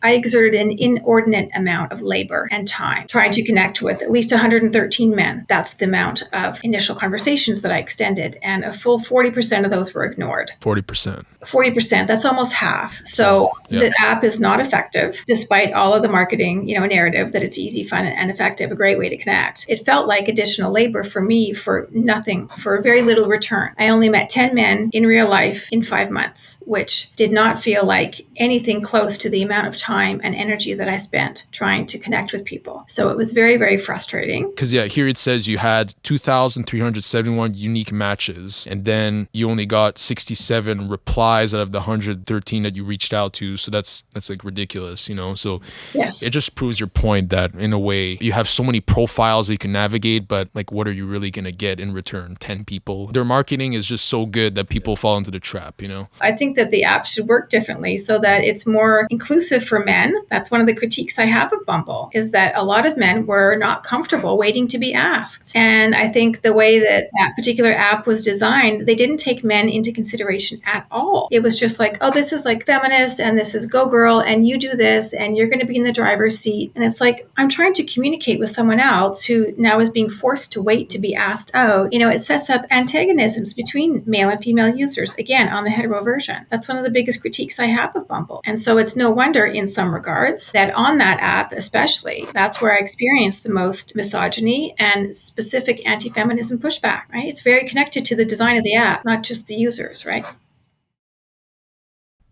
I exerted an inordinate amount of labor and time trying to connect with at least 113 men. That's the amount of initial conversations that I extended, and a full 40% of those were ignored. 40%. 40%, that's almost half. So the app is not effective, despite all of the marketing, narrative that it's easy, fun, and effective, a great way to connect. It felt like additional labor for me for nothing, for very little return. I only met 10 men in real life in 5 months, which did not feel like anything close to the amount of time and energy that I spent trying to connect with people. So it was very, very frustrating. Because here it says you had 2,371 unique matches, and then you only got 67 replies out of the 113 that you reached out to. So that's like ridiculous, So yes. It just proves your point that in a way you have so many profiles that you can navigate, but like what are you really going to get in return? 10 people. Their marketing is just so good that people fall into the trap, I think that the app should work differently so that it's more inclusive for men. That's one of the critiques I have of Bumble, is that a lot of men were not comfortable waiting to be asked. And I think the way that particular app was designed, they didn't take men into consideration at all. It was just like, oh, this is like feminist and this is go girl and you do this and you're going to be in the driver's seat. And it's like, I'm trying to communicate with someone else who now is being forced to wait to be asked out. It sets up antagonisms between male and female users, again, on the hetero version. That's one of the biggest critiques I have of Bumble. And so it's no wonder in some regards that on that app, especially, that's where I experienced the most misogyny and specific anti-feminism pushback, right? It's very connected to the design of the app, not just the users, right?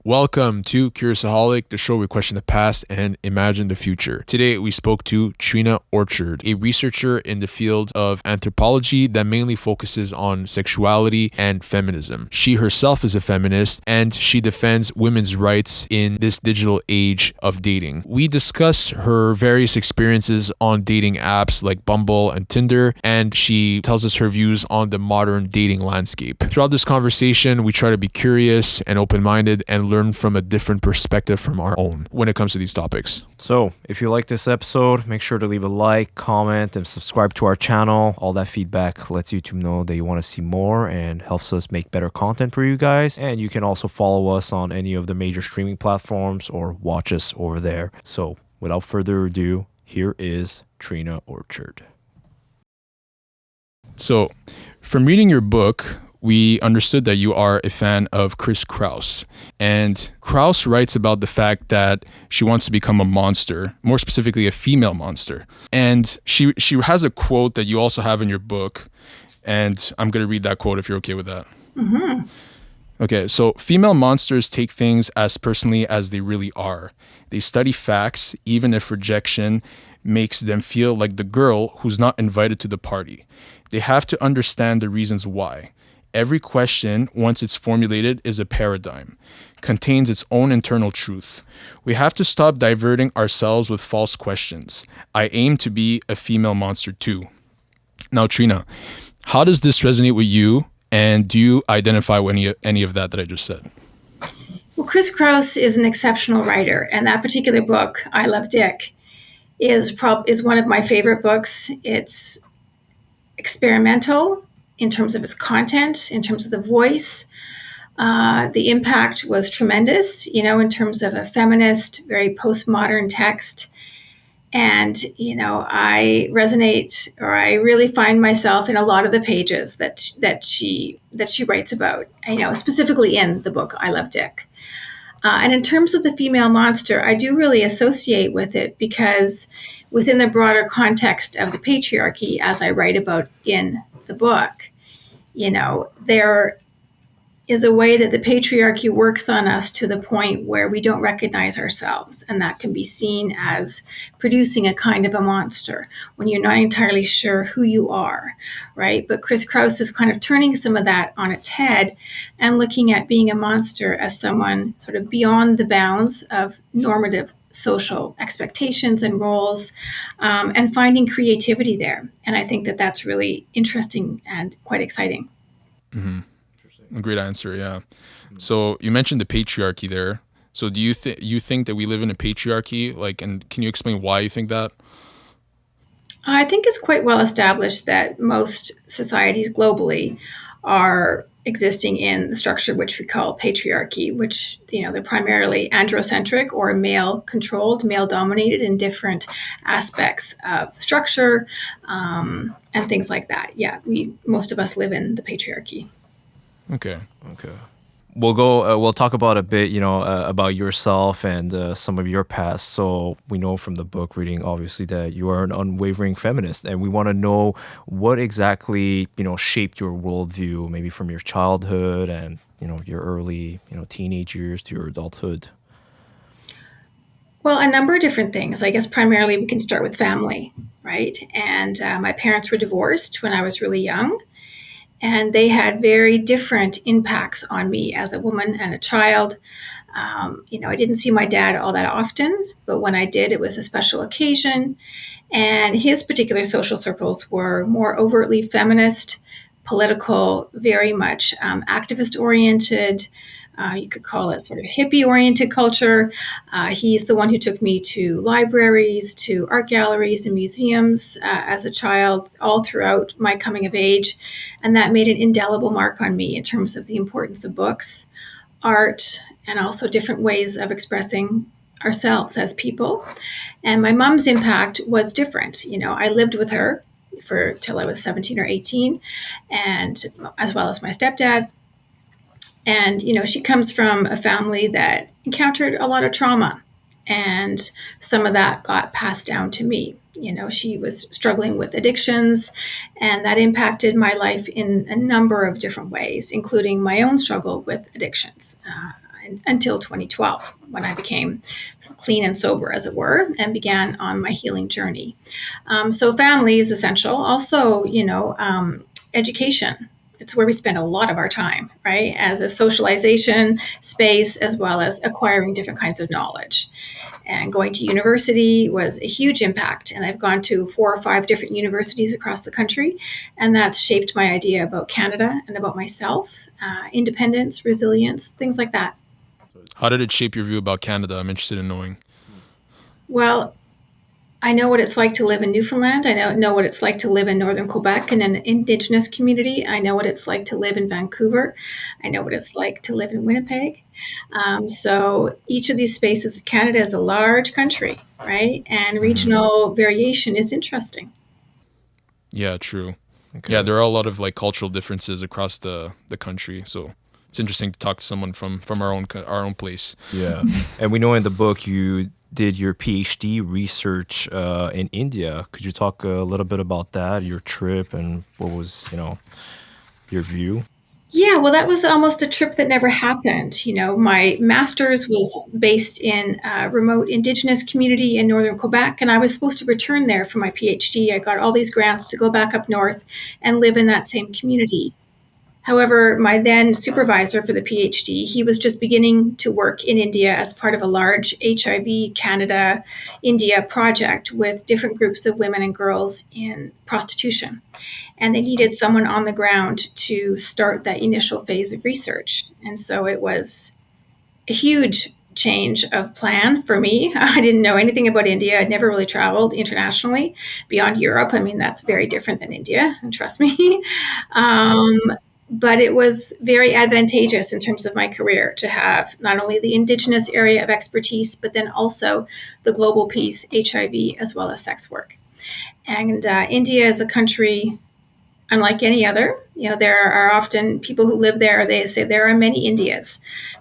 Welcome to Curiousaholic, the show where we question the past and imagine the future. Today, we spoke to Treena Orchard, a researcher in the field of anthropology that mainly focuses on sexuality and feminism. She herself is a feminist, and she defends women's rights in this digital age of dating. We discuss her various experiences on dating apps like Bumble and Tinder, and she tells us her views on the modern dating landscape. Throughout this conversation, we try to be curious and open-minded and learn from a different perspective from our own when it comes to these topics. So, if you like this episode, make sure to leave a like, comment, and subscribe to our channel. All that feedback lets YouTube know that you want to see more and helps us make better content for you guys. And you can also follow us on any of the major streaming platforms or watch us over there. So, without further ado, here is Treena Orchard. So, from reading your book, we understood that you are a fan of Chris Krauss. And Krauss writes about the fact that she wants to become a monster, more specifically a female monster. And she has a quote that you also have in your book. And I'm going to read that quote if you're okay with that. Mm-hmm. Okay, so female monsters take things as personally as they really are. They study facts, even if rejection makes them feel like the girl who's not invited to the party. They have to understand the reasons why. Every question, once it's formulated, is a paradigm, contains its own internal truth. We have to stop diverting ourselves with false questions. I aim to be a female monster too. Now, Treena, how does this resonate with you, and do you identify with any of that I just said? Well, Chris Krauss is an exceptional writer, and that particular book, I Love Dick, is one of my favorite books. It's experimental in terms of its content, in terms of the voice. The impact was tremendous, in terms of a feminist, very postmodern text. And, I resonate, or I really find myself in a lot of the pages that she writes about, specifically in the book, I Love Dick. And in terms of the female monster, I do really associate with it because within the broader context of the patriarchy, as I write about in the book, there is a way that the patriarchy works on us to the point where we don't recognize ourselves. And that can be seen as producing a kind of a monster when you're not entirely sure who you are, right? But Chris Krauss is kind of turning some of that on its head and looking at being a monster as someone sort of beyond the bounds of normative social expectations and roles, and finding creativity there. And I think that that's really interesting and quite exciting. Mm-hmm. A great answer, yeah. So you mentioned the patriarchy there. So do you think that we live in a patriarchy? And can you explain why you think that? I think it's quite well established that most societies globally are existing in the structure which we call patriarchy, which, they're primarily androcentric or male controlled, male dominated in different aspects of structure, and things like that. Yeah, most of us live in the patriarchy. Okay. We'll talk about a bit, about yourself and some of your past. So we know from the book reading, obviously, that you are an unwavering feminist, and we want to know what exactly, shaped your worldview, maybe from your childhood and, your early, teenage years to your adulthood. Well, a number of different things. I guess primarily we can start with family, right? And my parents were divorced when I was really young. And they had very different impacts on me as a woman and a child. I didn't see my dad all that often, but when I did, it was a special occasion. And his particular social circles were more overtly feminist, political, very much activist oriented. You could call it sort of hippie-oriented culture. He's the one who took me to libraries, to art galleries and museums as a child, all throughout my coming of age. And that made an indelible mark on me in terms of the importance of books, art, and also different ways of expressing ourselves as people. And my mom's impact was different. I lived with her till I was 17 or 18, and as well as my stepdad. And, she comes from a family that encountered a lot of trauma, and some of that got passed down to me. She was struggling with addictions, and that impacted my life in a number of different ways, including my own struggle with addictions until 2012, when I became clean and sober, as it were, and began on my healing journey. So family is essential. Also, education. It's where we spend a lot of our time, right? As a socialization space, as well as acquiring different kinds of knowledge. And going to university was a huge impact. And I've gone to 4 or 5 different universities across the country. And that's shaped my idea about Canada and about myself, independence, resilience, things like that. How did it shape your view about Canada? I'm interested in knowing. Well, I know what it's like to live in Newfoundland. I know what it's like to live in northern Quebec in an Indigenous community. I know what it's like to live in Vancouver. I know what it's like to live in Winnipeg. So each of these spaces, Canada is a large country, right? And regional variation is interesting. Yeah, true. Okay. Yeah, there are a lot of cultural differences across the country. So it's interesting to talk to someone from our own place. Yeah. And we know in the book you did your PhD research in India. Could you talk a little bit about that, your trip, and what was, your view? Yeah, well, that was almost a trip that never happened. My master's was based in a remote Indigenous community in northern Quebec, and I was supposed to return there for my PhD. I got all these grants to go back up north and live in that same community. However, my then supervisor for the PhD, he was just beginning to work in India as part of a large HIV Canada India project with different groups of women and girls in prostitution. And they needed someone on the ground to start that initial phase of research. And so it was a huge change of plan for me. I didn't know anything about India. I'd never really traveled internationally beyond Europe. I mean, that's very different than India, and trust me. But it was very advantageous in terms of my career to have not only the Indigenous area of expertise, but then also the global piece, HIV, as well as sex work. And India is a country unlike any other. There are often people who live there, they say there are many Indias,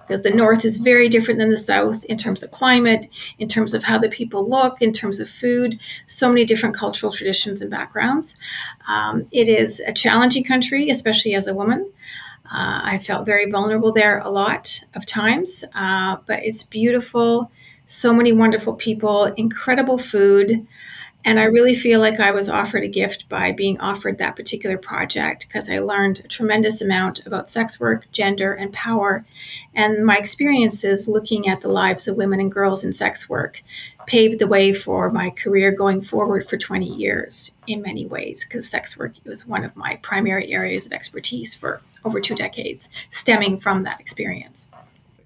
because the north is very different than the south in terms of climate, in terms of how the people look, in terms of food, so many different cultural traditions and backgrounds. It is a challenging country, especially as a woman. I felt very vulnerable there a lot of times, but it's beautiful, so many wonderful people, incredible food. And I really feel like I was offered a gift by being offered that particular project, because I learned a tremendous amount about sex work, gender, and power. And my experiences looking at the lives of women and girls in sex work paved the way for my career going forward for 20 years in many ways, because sex work was one of my primary areas of expertise for over 2 decades, stemming from that experience.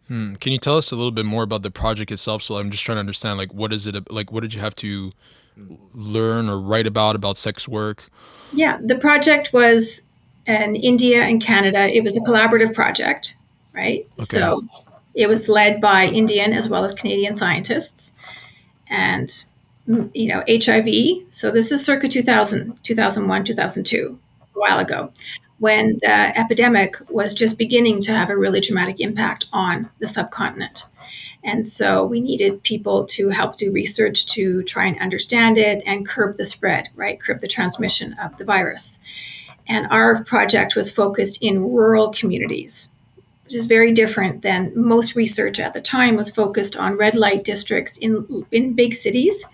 Can you tell us a little bit more about the project itself? So I'm just trying to understand, what is it, what did you have to learn or write about sex work? Yeah, the project was in India and Canada. It was a collaborative project, right? Okay. So it was led by Indian as well as Canadian scientists. And, HIV. So this is circa 2000, 2001, 2002, a while ago, when the epidemic was just beginning to have a really dramatic impact on the subcontinent. And so we needed people to help do research to try and understand it and curb the spread, right? Curb the transmission of the virus. And our project was focused in rural communities, which is very different than most research at the time was focused on red light districts in big cities.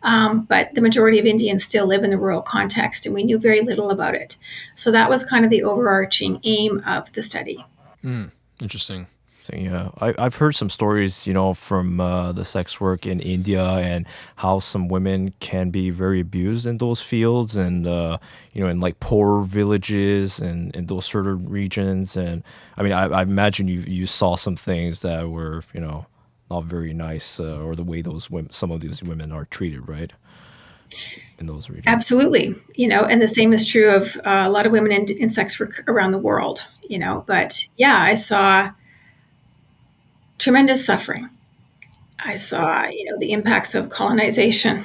But the majority of Indians still live in the rural context, and we knew very little about it. So that was kind of the overarching aim of the study. Interesting. Yeah, I've heard some stories, from the sex work in India and how some women can be very abused in those fields and, in like poor villages and in those certain regions. And I mean, I imagine you saw some things that were, not very nice or the way some of these women are treated, right? In those regions. Absolutely. And the same is true of a lot of women in sex work around the world, But yeah, I saw tremendous suffering. I saw, the impacts of colonization.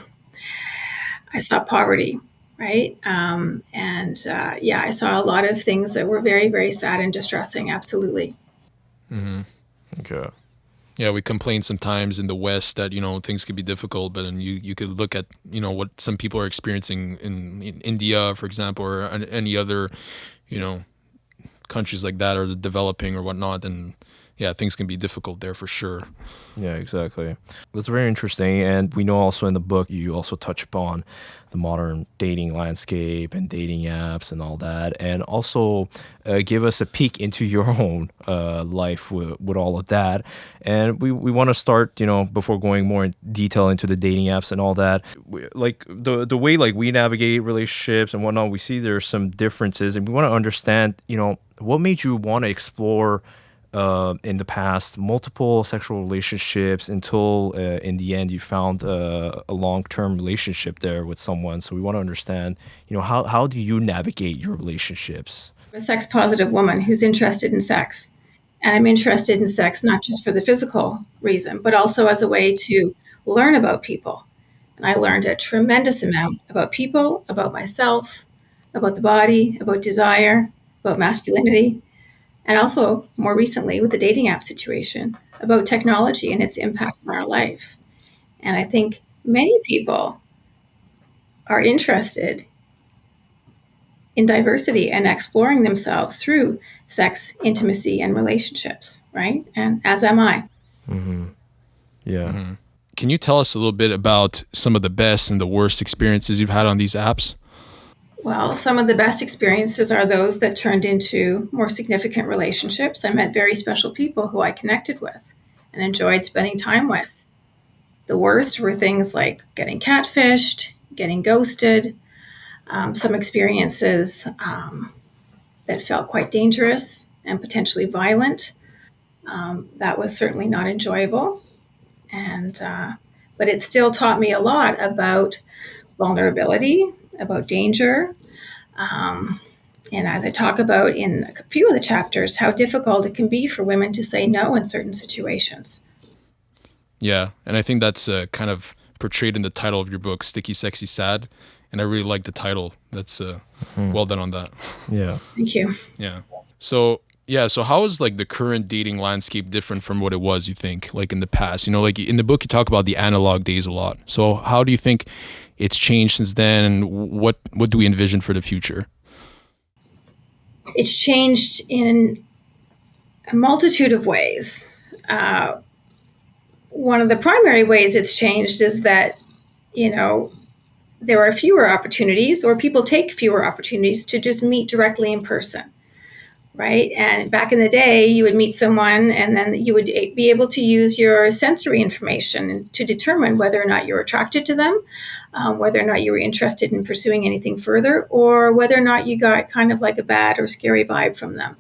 I saw poverty, right? I saw a lot of things that were very, very sad and distressing. Absolutely. Okay. Yeah, we complain sometimes in the West that, things could be difficult, but then you could look at, what some people are experiencing in India, for example, or any other, countries like that, or the developing or whatnot, and yeah, things can be difficult there for sure. Yeah, exactly. That's very interesting. And we know also in the book, you also touch upon the modern dating landscape and dating apps and all that. And also give us a peek into your own life with all of that. And we want to start, before going more in detail into the dating apps and all that, like the way like we navigate relationships and whatnot, we see there's some differences. And we want to understand, what made you want to explore in the past multiple sexual relationships until in the end you found a long-term relationship there with someone. So we want to understand, how do you navigate your relationships? I'm a sex positive woman who's interested in sex. And I'm interested in sex not just for the physical reason, but also as a way to learn about people. And I learned a tremendous amount about people, about myself, about the body, about desire, about masculinity. And also, more recently, with the dating app situation, about technology and its impact on our life. And I think many people are interested in diversity and exploring themselves through sex, intimacy, and relationships, right? And as am I. Yeah. Can you tell us a little bit about some of the best and the worst experiences you've had on these apps? Well, some of the best experiences are those that turned into more significant relationships. I met very special people who I connected with and enjoyed spending time with. The worst were things like getting catfished, getting ghosted, some experiences that felt quite dangerous and potentially violent. That was certainly not enjoyable. But it still taught me a lot about vulnerability, about danger. And as I talk about in a few of the chapters, how difficult it can be for women to say no in certain situations. Yeah, and I think that's kind of portrayed in the title of your book, Sticky, Sexy, Sad. And I really like the title. That's well done on that. Yeah. Thank you. Yeah. So how is like the current dating landscape different from what it was, you think, like in the past? Like in the book, you talk about the analog days a lot. So how do you think it's changed since then, and what do we envision for the future? It's changed in a multitude of ways. One of the primary ways it's changed is that, there are fewer opportunities, or people take fewer opportunities to just meet directly in person. Right? And back in the day, you would meet someone and then you would be able to use your sensory information to determine whether or not you're attracted to them, whether or not you were interested in pursuing anything further, or whether or not you got kind of like a bad or scary vibe from them.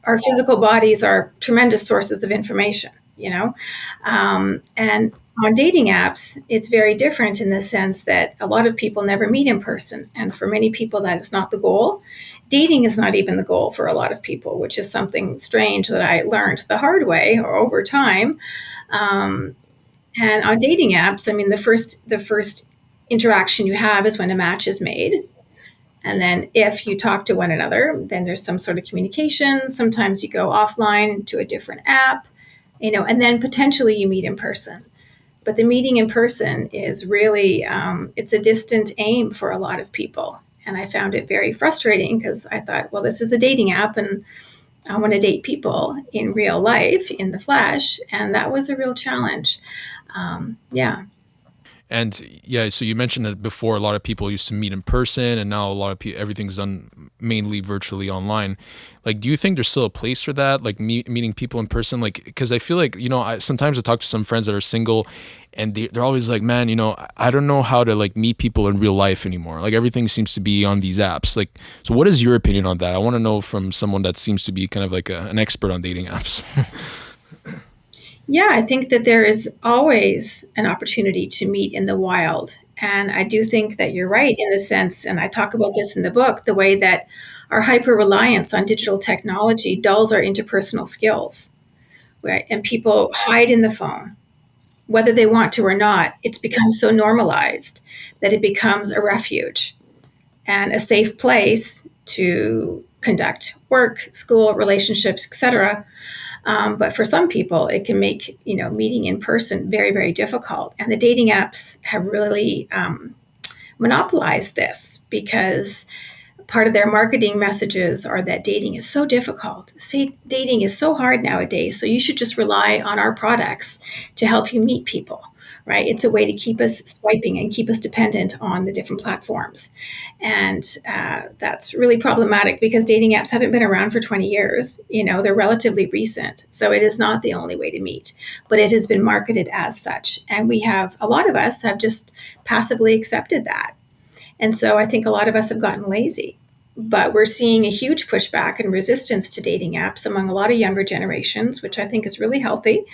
Our physical bodies are tremendous sources of information, And on dating apps, it's very different in the sense that a lot of people never meet in person. And for many people, that is not the goal. Dating is not even the goal for a lot of people, which is something strange that I learned the hard way or over time. And on dating apps, I mean, the first interaction you have is when a match is made. And then if you talk to one another, then there's some sort of communication. Sometimes you go offline to a different app, and then potentially you meet in person. But the meeting in person is really, it's a distant aim for a lot of people. And I found it very frustrating because I thought, well, this is a dating app and I want to date people in real life, in the flesh. And that was a real challenge. Yeah. And yeah, so you mentioned that before a lot of people used to meet in person, and now a lot of people, everything's done mainly virtually online. Like, do you think there's still a place for that? Like meeting people in person? Like, because I feel like, sometimes I talk to some friends that are single and they're always like, man, I don't know how to like meet people in real life anymore. Like everything seems to be on these apps. Like, so what is your opinion on that? I want to know from someone that seems to be kind of like an expert on dating apps. Yeah, I think that there is always an opportunity to meet in the wild. And I do think that you're right in the sense, and I talk about this in the book, the way that our hyper reliance on digital technology dulls our interpersonal skills, right? And people hide in the phone, whether they want to or not. It's become so normalized that it becomes a refuge and a safe place to conduct work, school, relationships, etc. But for some people, it can make meeting in person very, very difficult. And the dating apps have really monopolized this because part of their marketing messages are that dating is so difficult. Dating is so hard nowadays, so you should just rely on our products to help you meet people. Right? It's a way to keep us swiping and keep us dependent on the different platforms. And that's really problematic because dating apps haven't been around for 20 years. They're relatively recent. So it is not the only way to meet, but it has been marketed as such. And a lot of us have just passively accepted that. And so I think a lot of us have gotten lazy. But we're seeing a huge pushback and resistance to dating apps among a lot of younger generations, which I think is really healthy.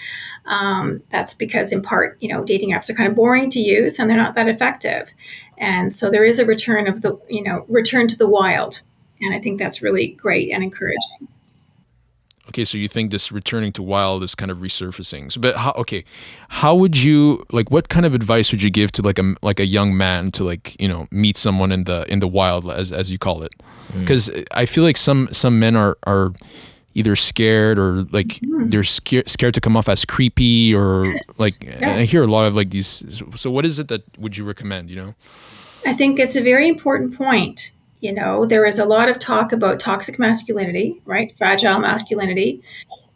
That's because, in part, dating apps are kind of boring to use and they're not that effective. And so there is a return to the wild. And I think that's really great and encouraging. Okay, so you think this returning to wild is kind of resurfacing. So, but how would you like? What kind of advice would you give to like a young man to meet someone in the wild, as you call it? Because I feel like some men are either scared or like they're scared to come off as creepy or Yes. I hear a lot of like these. So what is it that would you recommend? I think it's a very important point. There is a lot of talk about toxic masculinity, right? Fragile masculinity.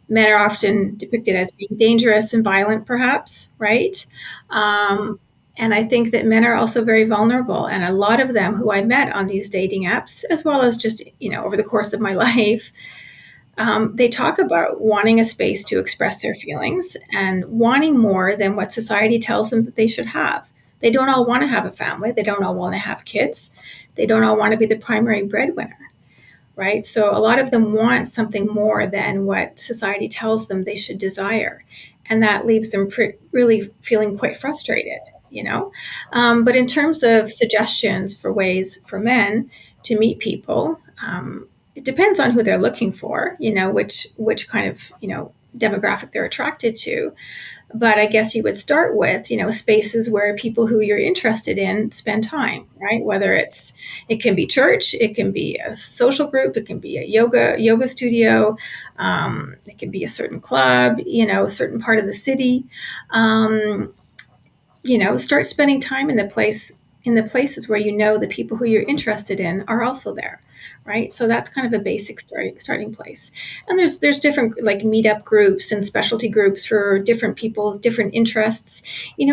Men are often depicted as being dangerous and violent, perhaps, right? And I think that men are also very vulnerable. And a lot of them who I met on these dating apps, as well as just, over the course of my life, they talk about wanting a space to express their feelings and wanting more than what society tells them that they should have. They don't all want to have a family. They don't all want to have kids. They don't all want to be the primary breadwinner, right? So a lot of them want something more than what society tells them they should desire. And that leaves them really feeling quite frustrated, But in terms of suggestions for ways for men to meet people, it depends on who they're looking for, which kind of, demographic they're attracted to. But I guess you would start with, spaces where people who you're interested in spend time, right? Whether it can be church, it can be a social group, it can be a yoga studio, it can be a certain club, a certain part of the city. Start spending time in the places where the people who you're interested in are also there, right? So that's kind of a basic starting place. And there's different like meetup groups and specialty groups for different people's different interests.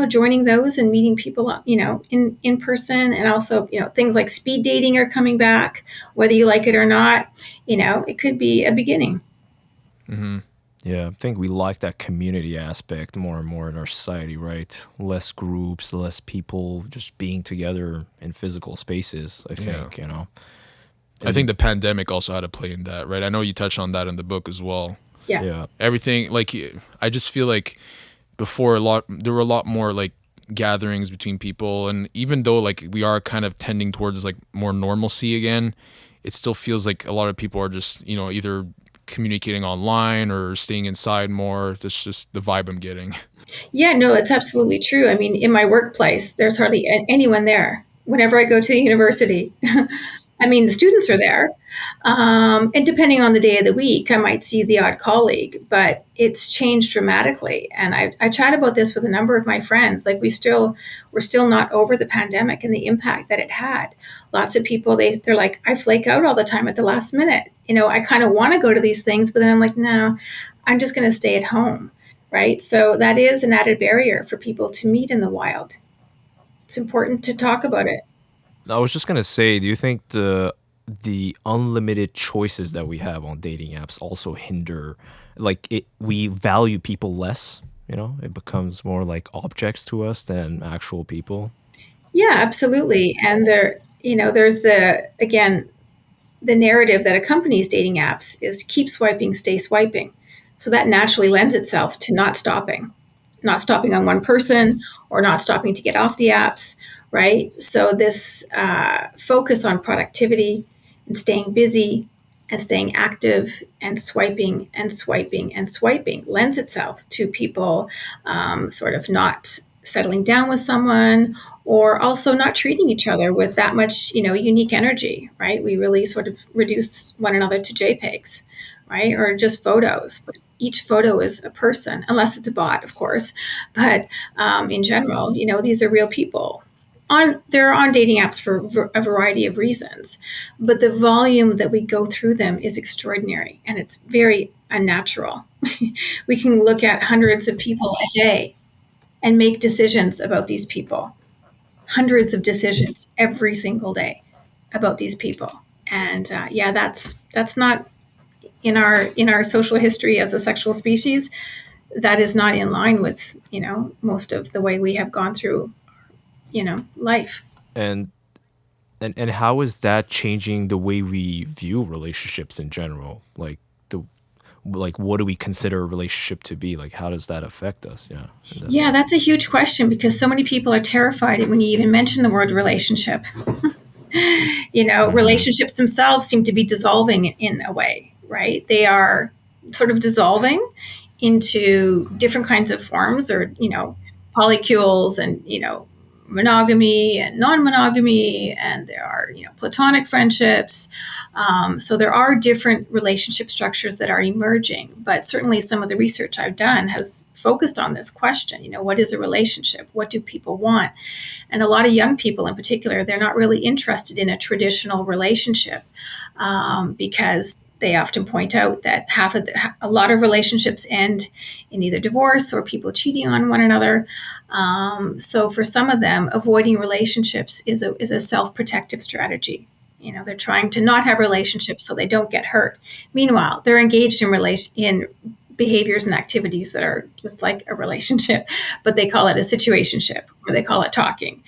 Joining those and meeting people, in person, and also things like speed dating are coming back, whether you like it or not. It could be a beginning. Mm-hmm. Yeah, I think we like that community aspect more and more in our society, right? Less groups, less people just being together in physical spaces, I think, I think the pandemic also had a play in that, right? I know you touched on that in the book as well. Yeah. Everything, like, I just feel like before there were a lot more like gatherings between people, and even though like we are kind of tending towards like more normalcy again, it still feels like a lot of people are just, you know, either communicating online or staying inside more. That's just the vibe I'm getting. Yeah, no, it's absolutely true. I mean, in my workplace, there's hardly anyone there. Whenever I go to the university, I mean, the students are there. And depending on the day of the week, I might see the odd colleague, but it's changed dramatically. And I chat about this with a number of my friends. Like we're still not over the pandemic and the impact that it had. Lots of people, they're like, I flake out all the time at the last minute. You know, I kind of want to go to these things, but then I'm like, no, I'm just going to stay at home. Right. So that is an added barrier for people to meet in the wild. It's important to talk about it. I was just gonna say, do you think the unlimited choices that we have on dating apps also hinder, like we value people less? You know, it becomes more like objects to us than actual people. Yeah, absolutely. And there's again, the narrative that accompanies dating apps is keep swiping, stay swiping. So that naturally lends itself to not stopping on one person or not stopping to get off the apps, right? So this focus on productivity and staying busy and staying active and swiping and swiping and swiping lends itself to people sort of not settling down with someone or also not treating each other with that much, unique energy, right? We really sort of reduce one another to JPEGs, right? Or just photos. But each photo is a person, unless it's a bot, of course. But in general, these are real people. They're on dating apps for a variety of reasons, but the volume that we go through them is extraordinary, and it's very unnatural. We can look at hundreds of people a day and make decisions about these people, hundreds of decisions every single day about these people, and that's not in our social history as a sexual species. That is not in line with most of the way we have gone through life. And and how is that changing the way we view relationships in general? Like what do we consider a relationship to be? Like how does that affect us? Yeah. Yeah, that's a huge question because so many people are terrified when you even mention the word relationship. Relationships themselves seem to be dissolving in a way, right? They are sort of dissolving into different kinds of forms or, polycules and, monogamy and non-monogamy, and there are platonic friendships. So there are different relationship structures that are emerging, but certainly some of the research I've done has focused on this question. What is a relationship? What do people want? And a lot of young people in particular, they're not really interested in a traditional relationship because they often point out that a lot of relationships end in either divorce or people cheating on one another. So for some of them, avoiding relationships is a self-protective strategy. They're trying to not have relationships so they don't get hurt. Meanwhile, they're engaged in behaviors and activities that are just like a relationship, but they call it a situationship or they call it talking.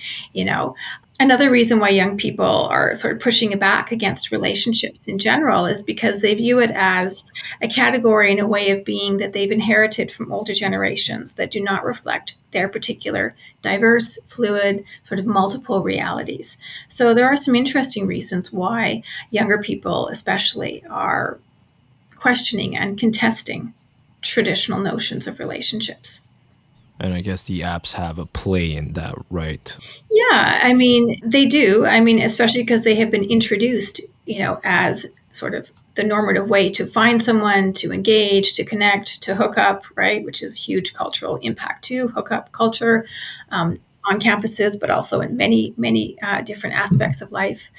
Another reason why young people are sort of pushing back against relationships in general is because they view it as a category and a way of being that they've inherited from older generations that do not reflect their particular diverse, fluid, sort of multiple realities. So there are some interesting reasons why younger people especially are questioning and contesting traditional notions of relationships. And I guess the apps have a play in that, right? Yeah, I mean, they do. I mean, especially because they have been introduced, as sort of the normative way to find someone, to engage, to connect, to hook up, right? Which is huge cultural impact too, hookup culture on campuses, but also in many, many different aspects of life.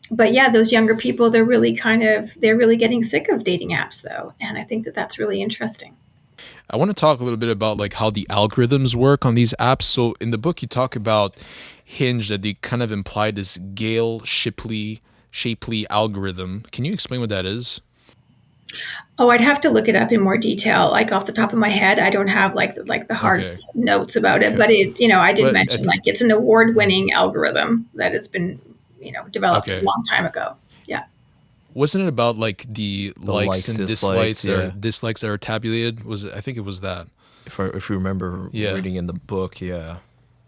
But yeah, those younger people, they're really getting sick of dating apps though. And I think that that's really interesting. I want to talk a little bit about like how the algorithms work on these apps. So in the book, you talk about Hinge, that they kind of imply this Gale Shapley algorithm. Can you explain what that is? Oh, I'd have to look it up in more detail. Like off the top of my head, I don't have like the hard notes about it. But I did mention like it's an award-winning algorithm that has been developed a long time ago. Yeah. Wasn't it about like the likes and dislikes, dislikes that are tabulated? I think it was that. If you remember reading in the book, yeah.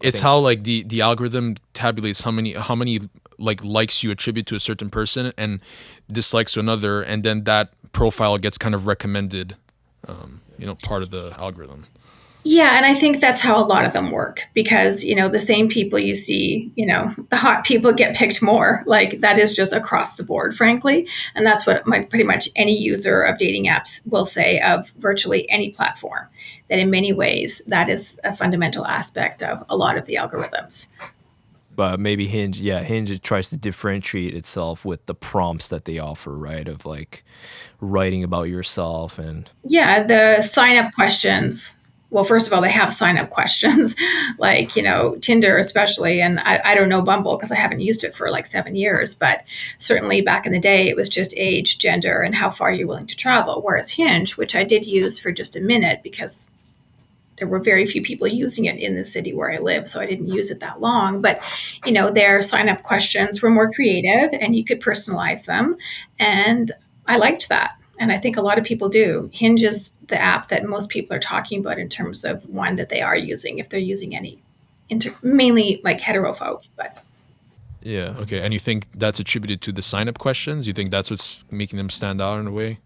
It's how like the algorithm tabulates how many like likes you attribute to a certain person and dislikes to another, and then that profile gets kind of recommended, part of the algorithm. Yeah, and I think that's how a lot of them work because, the same people you see, the hot people get picked more. Like that is just across the board, frankly. And that's what pretty much any user of dating apps will say of virtually any platform, that in many ways, that is a fundamental aspect of a lot of the algorithms. But maybe Hinge, it tries to differentiate itself with the prompts that they offer, right? Of like writing about yourself and... Yeah, the sign up questions. Well, first of all, they have sign up questions like, Tinder especially. And I don't know Bumble because I haven't used it for like 7 years. But certainly back in the day, it was just age, gender, and how far you're willing to travel. Whereas Hinge, which I did use for just a minute because there were very few people using it in the city where I live, so I didn't use it that long. But, their sign up questions were more creative and you could personalize them. And I liked that. And I think a lot of people do. Hinge is the app that most people are talking about in terms of one that they are using, if they're using any, mainly like hetero folks. But yeah. Okay. And you think that's attributed to the sign up questions? You think that's what's making them stand out in a way?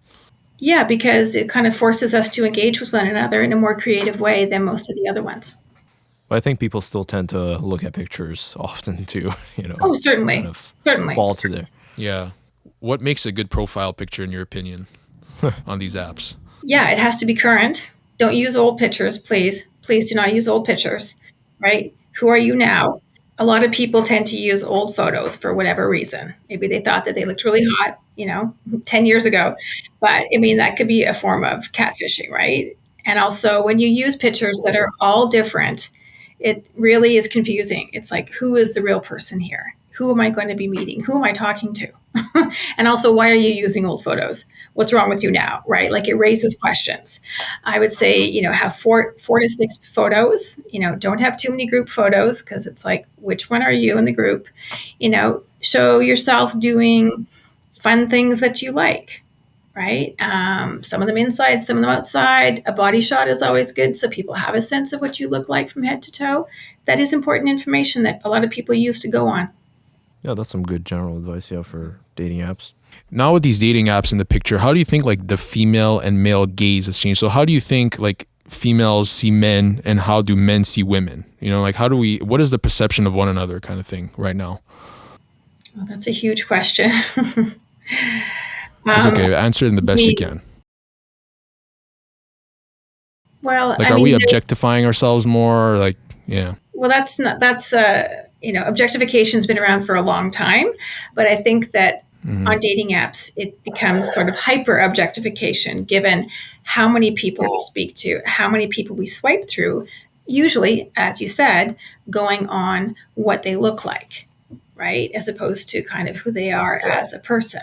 Yeah, because it kind of forces us to engage with one another in a more creative way than most of the other ones. I think people still tend to look at pictures often too, Oh, certainly. Kind of Certainly. fall to there. Yeah. What makes a good profile picture in your opinion on these apps? Yeah, it has to be current. Don't use old pictures, please. Please do not use old pictures, right? Who are you now? A lot of people tend to use old photos for whatever reason. Maybe they thought that they looked really hot, 10 years ago. But I mean, that could be a form of catfishing, right? And also, when you use pictures that are all different, it really is confusing. It's like, who is the real person here? Who am I going to be meeting? Who am I talking to? And also, why are you using old photos? What's wrong with you now, right? Like it raises questions. I would say, have four to six photos. Don't have too many group photos because it's like, which one are you in the group? Show yourself doing fun things that you like, right? Some of them inside, some of them outside. A body shot is always good so people have a sense of what you look like from head to toe. That is important information that a lot of people use to go on. Yeah, that's some good general advice, for dating apps. Now with these dating apps in the picture, how do you think like the female and male gaze has changed? So how do you think like females see men and how do men see women? Like what is the perception of one another kind of thing right now? Well, that's a huge question. It's okay. Answer it in the best you can. Well, like, are we objectifying ourselves more? Or like, yeah. Well, objectification's been around for a long time, but I think that on dating apps, it becomes sort of hyper objectification given how many people we speak to, how many people we swipe through, usually, as you said, going on what they look like, right? As opposed to kind of who they are as a person.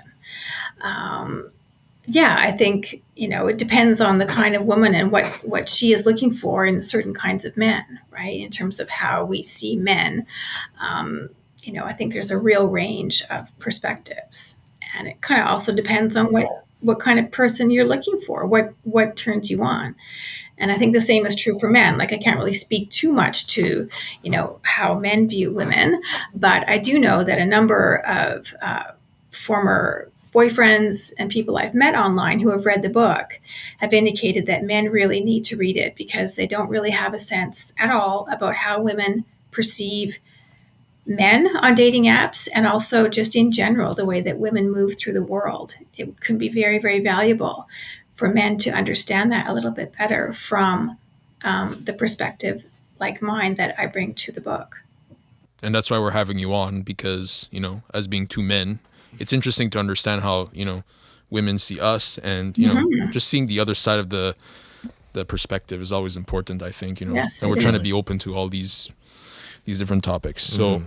I think, it depends on the kind of woman and what she is looking for in certain kinds of men, right? In terms of how we see men. I think there's a real range of perspectives. And it kind of also depends on what kind of person you're looking for, what turns you on. And I think the same is true for men. Like I can't really speak too much to, how men view women, but I do know that a number of former boyfriends and people I've met online who have read the book have indicated that men really need to read it because they don't really have a sense at all about how women perceive men on dating apps and also just in general, the way that women move through the world. It could be very, very valuable for men to understand that a little bit better from the perspective like mine that I bring to the book. And that's why we're having you on because, as being two men, it's interesting to understand how, women see us and, just seeing the other side of the perspective is always important, I think, Yes, and we're trying to be open to all these these different topics. So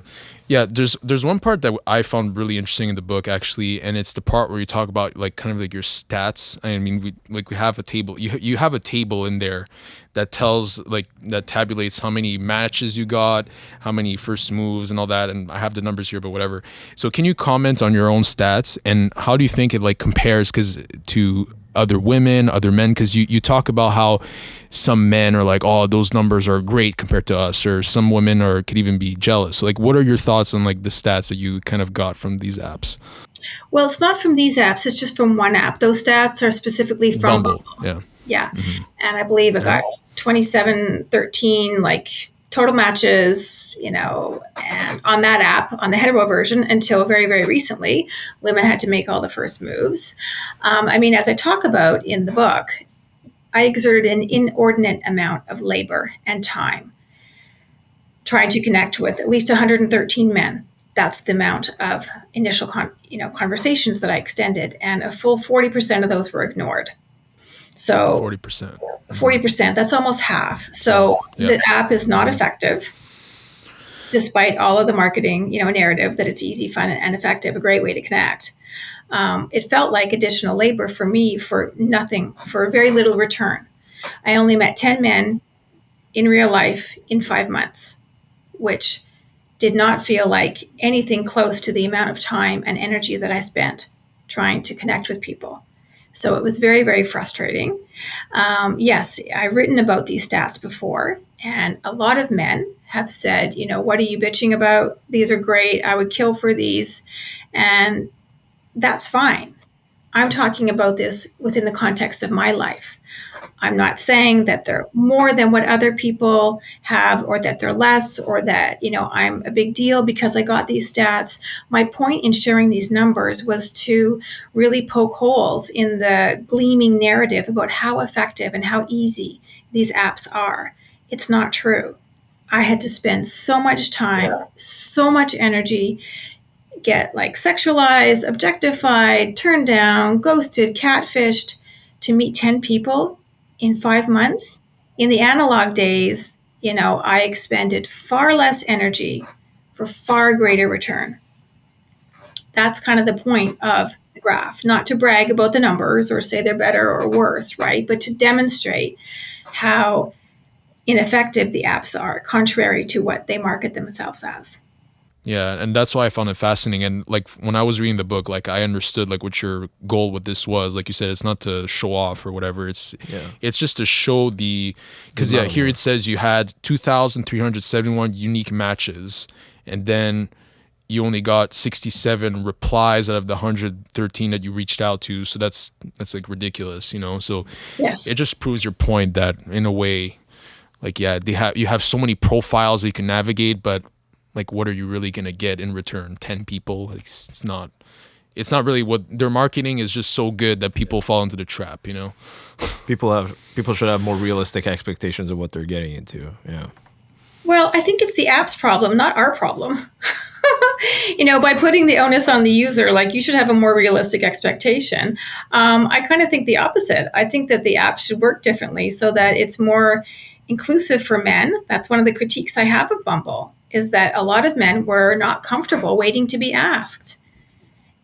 yeah, there's one part that I found really interesting in the book actually, and it's the part where you talk about like kind of like your stats. I mean, we have a table. You have a table in there that tells like that tabulates how many matches you got, how many first moves and all that, and I have the numbers here, but whatever. So can you comment on your own stats and how do you think it like compares to other women, other men? Because you talk about how some men are like, oh, those numbers are great compared to us, or some women could even be jealous. So like, what are your thoughts on like the stats that you kind of got from these apps? Well, it's not from these apps. It's just from one app. Those stats are specifically from Bumble. Yeah. Yeah. And I believe it got 27, 13, like total matches, and on that app, on the hetero version, until very, very recently, women had to make all the first moves. I mean, as I talk about in the book, I exerted an inordinate amount of labor and time trying to connect with at least 113 men. That's the amount of initial conversations that I extended, and a full 40% of those were ignored. So 40%. 40%, that's almost half. So the app is not effective, despite all of the marketing, narrative that it's easy, fun, and effective, a great way to connect. It felt like additional labor for me for nothing, for very little return. I only met 10 men in real life in 5 months, which did not feel like anything close to the amount of time and energy that I spent trying to connect with people. So it was very, very frustrating. Yes, I've written about these stats before, and a lot of men have said, what are you bitching about? These are great. I would kill for these. And that's fine. I'm talking about this within the context of my life. I'm not saying that they're more than what other people have, or that they're less, or that, I'm a big deal because I got these stats. My point in sharing these numbers was to really poke holes in the gleaming narrative about how effective and how easy these apps are. It's not true. I had to spend so much time, so much energy, get like sexualized, objectified, turned down, ghosted, catfished to meet 10 people in 5 months. In the analog days, I expended far less energy for far greater return. That's kind of the point of the graph, not to brag about the numbers or say they're better or worse, right? But to demonstrate how ineffective the apps are, contrary to what they market themselves as. Yeah, and that's why I found it fascinating. And like when I was reading the book, like I understood like what your goal with this was. Like you said, it's not to show off or whatever. It's just to show because here it says you had 2,371 unique matches, and then you only got 67 replies out of the 113 that you reached out to. So that's like ridiculous, So yes, it just proves your point that in a way, like you have so many profiles that you can navigate, but like, what are you really gonna get in return? 10 people? It's not really what their marketing is. Just so good that people fall into the trap. People should have more realistic expectations of what they're getting into. Yeah. Well, I think it's the app's problem, not our problem. By putting the onus on the user, like you should have a more realistic expectation. I kind of think the opposite. I think that the app should work differently so that it's more inclusive for men. That's one of the critiques I have of Bumble, is that a lot of men were not comfortable waiting to be asked.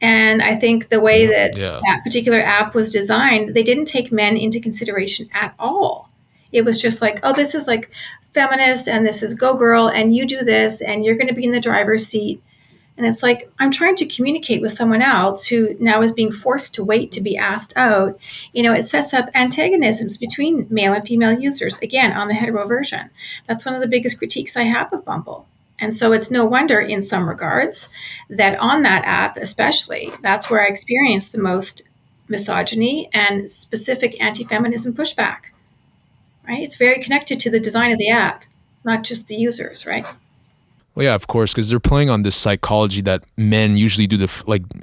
And I think the way that that particular app was designed, they didn't take men into consideration at all. It was just like, oh, this is like feminist and this is go girl and you do this and you're going to be in the driver's seat. And it's like, I'm trying to communicate with someone else who now is being forced to wait to be asked out. It sets up antagonisms between male and female users, again, on the hetero version. That's one of the biggest critiques I have of Bumble. And so it's no wonder in some regards that on that app, especially, that's where I experienced the most misogyny and specific anti-feminism pushback, right? It's very connected to the design of the app, not just the users, right? Well, yeah, of course, because they're playing on this psychology that men usually do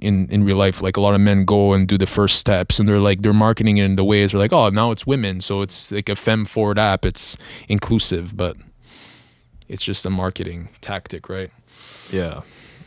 in real life. Like a lot of men go and do the first steps, and they're marketing it in the ways they're like, oh, now it's women, so it's like a femme-forward app. It's inclusive, but it's just a marketing tactic, right? Yeah.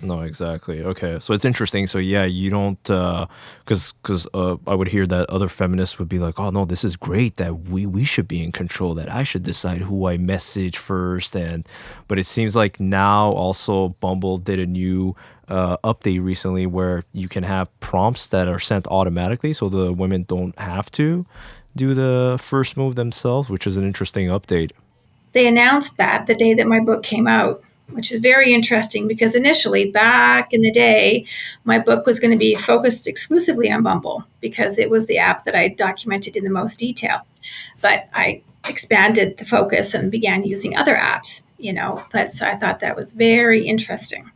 No, exactly. Okay, so it's interesting. So yeah, you don't, because I would hear that other feminists would be like, oh no, this is great that we should be in control, that I should decide who I message first, and but it seems like now also Bumble did a new update recently where you can have prompts that are sent automatically, so the women don't have to do the first move themselves, which is an interesting update. They announced that the day that my book came out, which is very interesting because initially, back in the day, my book was going to be focused exclusively on Bumble because it was the app that I documented in the most detail. But I expanded the focus and began using other apps, But so I thought that was very interesting.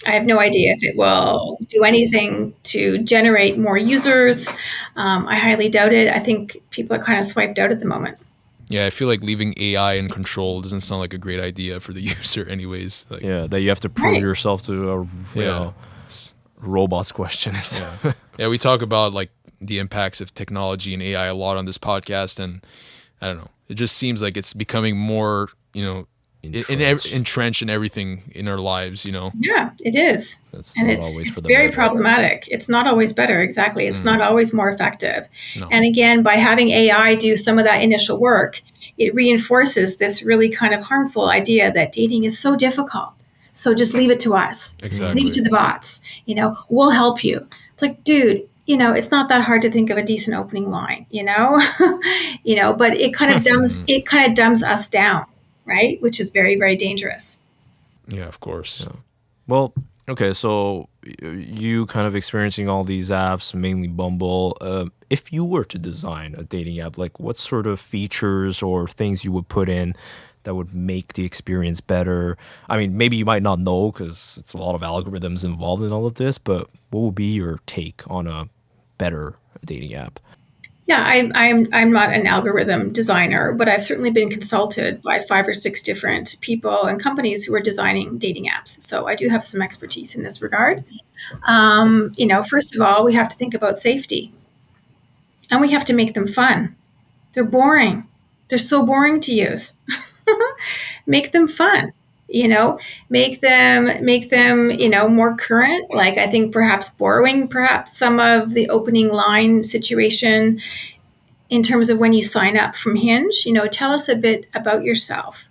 I have no idea if it will do anything to generate more users. I highly doubt it. I think people are kind of swiped out at the moment. Yeah, I feel like leaving AI in control doesn't sound like a great idea for the user anyways. Like, Yeah, that you have to prove Right. yourself to a robots questions. yeah. Yeah, we talk about like the impacts of technology and AI a lot on this podcast, and I don't know. It just seems like it's becoming more, entrenched in everything in our lives, Yeah, it is. That's And not it's always for it's the very better. problematic. It's not always better, exactly. It's not always more effective. No. And again, by having AI do some of that initial work, it reinforces this really kind of harmful idea that dating is so difficult. So just leave it to us. Exactly. Leave it to the bots. We'll help you. It's like, dude, it's not that hard to think of a decent opening line, but it kind of dumbs us down, right? Which is very, very dangerous. Yeah, of course. Yeah. Well, okay, so you kind of experiencing all these apps, mainly Bumble. If you were to design a dating app, like what sort of features or things you would put in that would make the experience better? I mean, maybe you might not know because it's a lot of algorithms involved in all of this, but what would be your take on a better dating app? Yeah, I'm not an algorithm designer, but I've certainly been consulted by 5 or 6 different people and companies who are designing dating apps. So I do have some expertise in this regard. First of all, we have to think about safety, and we have to make them fun. They're boring. They're so boring to use. Make them fun. Make them more current. Like I think perhaps borrowing some of the opening line situation in terms of when you sign up from Hinge. Tell us a bit about yourself,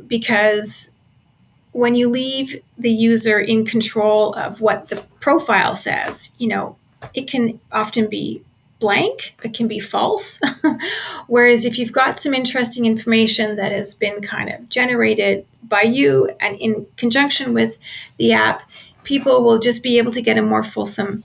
because when you leave the user in control of what the profile says, it can often be blank, it can be false. Whereas if you've got some interesting information that has been kind of generated by you and in conjunction with the app, people will just be able to get a more fulsome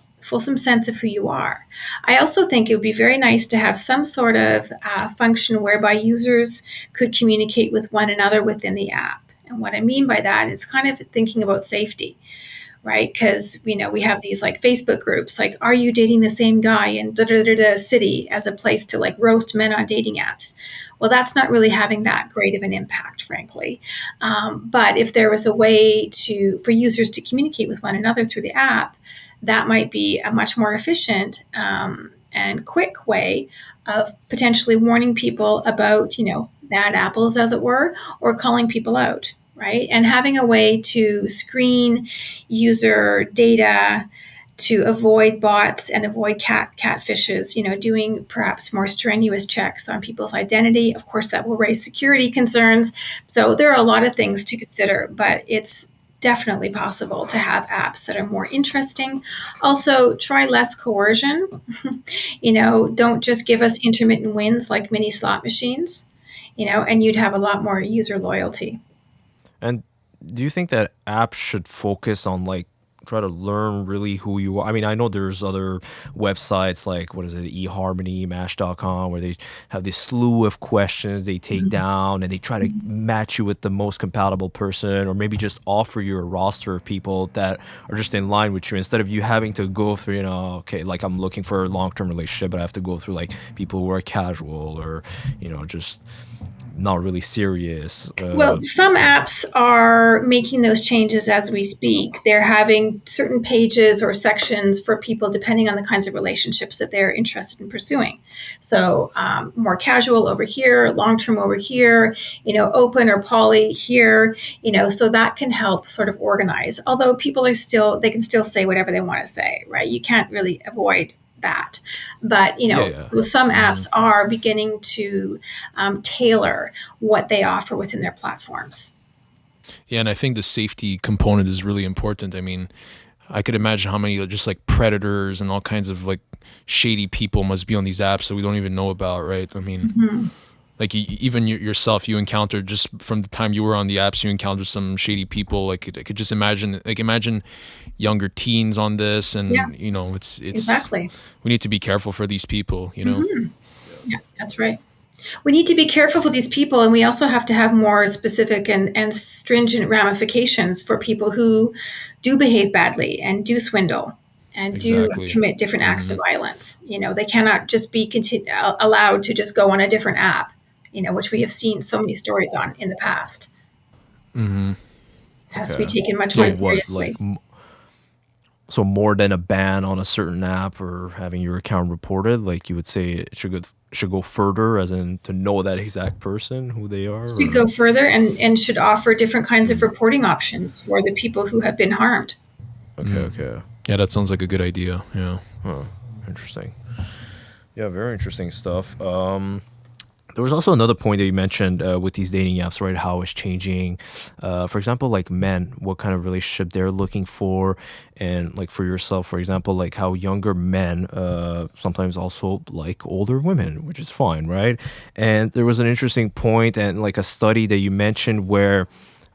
sense of who you are. I also think it would be very nice to have some sort of function whereby users could communicate with one another within the app. And what I mean by that is kind of thinking about safety, right? Because we have these like Facebook groups, like, are you dating the same guy in city, as a place to like roast men on dating apps? Well, that's not really having that great of an impact, frankly. But if there was a way for users to communicate with one another through the app, that might be a much more efficient and quick way of potentially warning people about, bad apples, as it were, or calling people out, right? And having a way to screen user data to avoid bots and avoid catfishes, doing perhaps more strenuous checks on people's identity. Of course, that will raise security concerns. So there are a lot of things to consider, but it's definitely possible to have apps that are more interesting. Also, try less coercion. Don't just give us intermittent wins like mini slot machines, and you'd have a lot more user loyalty. And do you think that apps should focus on like try to learn really who you are? I mean, I know there's other websites like what is it, eHarmony, Match.com, where they have this slew of questions they take down and they try to match you with the most compatible person, or maybe just offer you a roster of people that are just in line with you instead of you having to go through, okay, like I'm looking for a long-term relationship, but I have to go through like people who are casual or, just not really serious. Well, some apps are making those changes as we speak. They're having certain pages or sections for people depending on the kinds of relationships that they're interested in pursuing. So more casual over here, long-term over here, open or poly here, so that can help sort of organize. Although people they can still say whatever they want to say, right? You can't really avoid that. But, so some apps are beginning to tailor what they offer within their platforms. Yeah, and I think the safety component is really important. I mean, I could imagine how many just like predators and all kinds of like shady people must be on these apps that we don't even know about, right? I mean, like even yourself, you encountered just from the time you were on the apps, you encountered some shady people. Like I could just imagine younger teens on this, and it's exactly. We need to be careful for these people, Yeah, that's right. We need to be careful for these people, and we also have to have more specific and stringent ramifications for people who do behave badly and do swindle and do commit different acts of violence. They cannot just be allowed to just go on a different app, which we have seen so many stories on in the past. It has to be taken much more seriously. So more than a ban on a certain app or having your account reported, like you would say it should go further, as in to know that exact person, who they are? Should go further and should offer different kinds of reporting options for the people who have been harmed. Okay. Yeah, that sounds like a good idea. Yeah. Huh. Interesting. Yeah, very interesting stuff. There was also another point that you mentioned with these dating apps, right? How it's changing. For example, like men, what kind of relationship they're looking for. And like for yourself, for example, like how younger men sometimes also like older women, which is fine, right? And there was an interesting point and like a study that you mentioned where